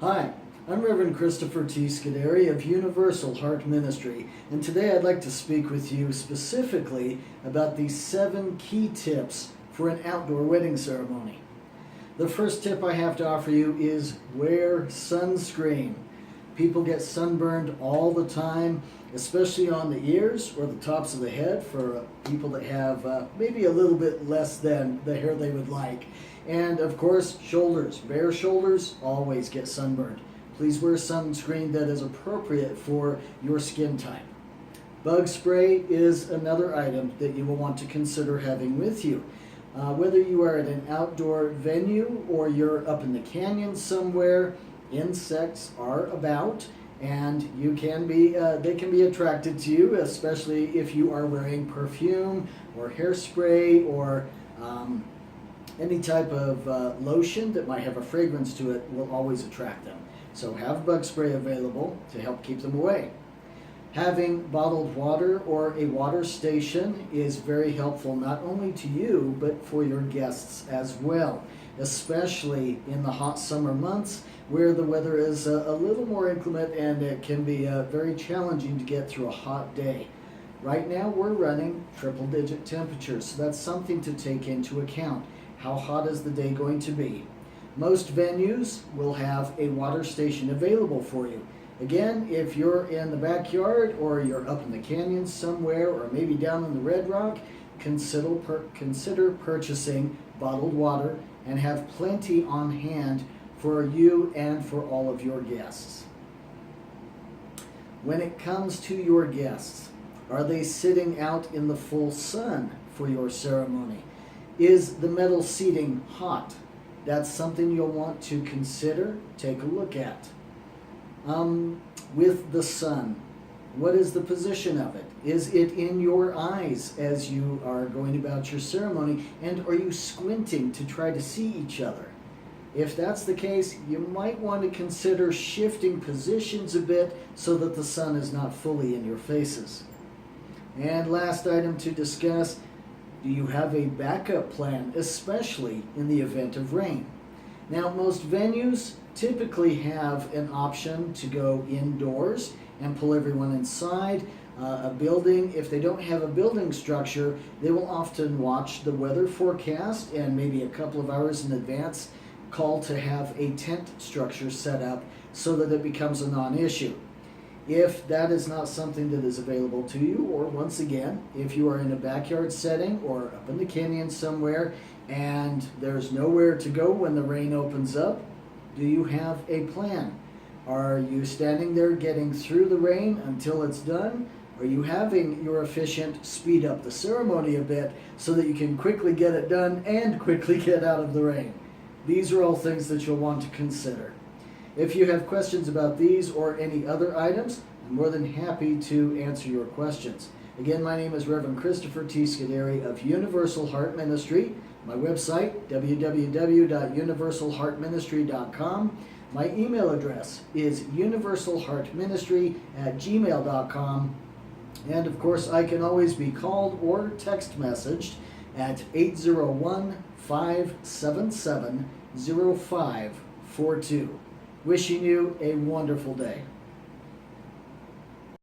Hi, I'm Reverend Christopher T. Scuderi of Universal Heart Ministry, and today I'd like to speak with you specifically about the 7 key tips for an outdoor wedding ceremony. The first tip I have to offer you is wear sunscreen. People get sunburned all the time, especially on the ears or the tops of the head for people that have maybe a little bit less than the hair they would like. And of course, shoulders. Bare shoulders always get sunburned. Please wear sunscreen that is appropriate for your skin type. Bug spray is another item that you will want to consider having with you. Whether you are at an outdoor venue or you're up in the canyon somewhere, insects are about, and they can be attracted to you, especially if you are wearing perfume or hairspray or any type of lotion that might have a fragrance to it will always attract them. So have bug spray available to help keep them away. Having bottled water or a water station is very helpful not only to you but for your guests as well, especially in the hot summer months where the weather is a little more inclement and it can be very challenging to get through a hot day. Right now we're running triple-digit temperatures, so that's something to take into account. How hot is the day going to be? Most venues will have a water station available for you. Again, if you're in the backyard or you're up in the canyon somewhere or maybe down in the Red Rock, consider purchasing bottled water and have plenty on hand for you and for all of your guests. When it comes to your guests, are they sitting out in the full sun for your ceremony? Is the metal seating hot? That's something you'll want to consider, take a look at. With the sun, what is the position of it? Is it in your eyes as you are going about your ceremony, and are you squinting to try to see each other? If that's the case, you might want to consider shifting positions a bit so that the sun is not fully in your faces. And last item to discuss, do you have a backup plan, especially in the event of rain? Now, most venues typically have an option to go indoors and pull everyone inside. A building, if they don't have a building structure, they will often watch the weather forecast and maybe a couple of hours in advance call to have a tent structure set up so that it becomes a non-issue. If that is not something that is available to you, or once again, if you are in a backyard setting or up in the canyon somewhere and there's nowhere to go when the rain opens up, do you have a plan? Are you standing there getting through the rain until it's done? Are you having your officiant speed up the ceremony a bit so that you can quickly get it done and quickly get out of the rain? These are all things that you'll want to consider. If you have questions about these or any other items, I'm more than happy to answer your questions. Again, my name is Reverend Christopher T. Scuderi of Universal Heart Ministry. My website, www.universalheartministry.com. My email address is universalheartministry@gmail.com. And of course, I can always be called or text messaged at 801-577-0542. Wishing you a wonderful day.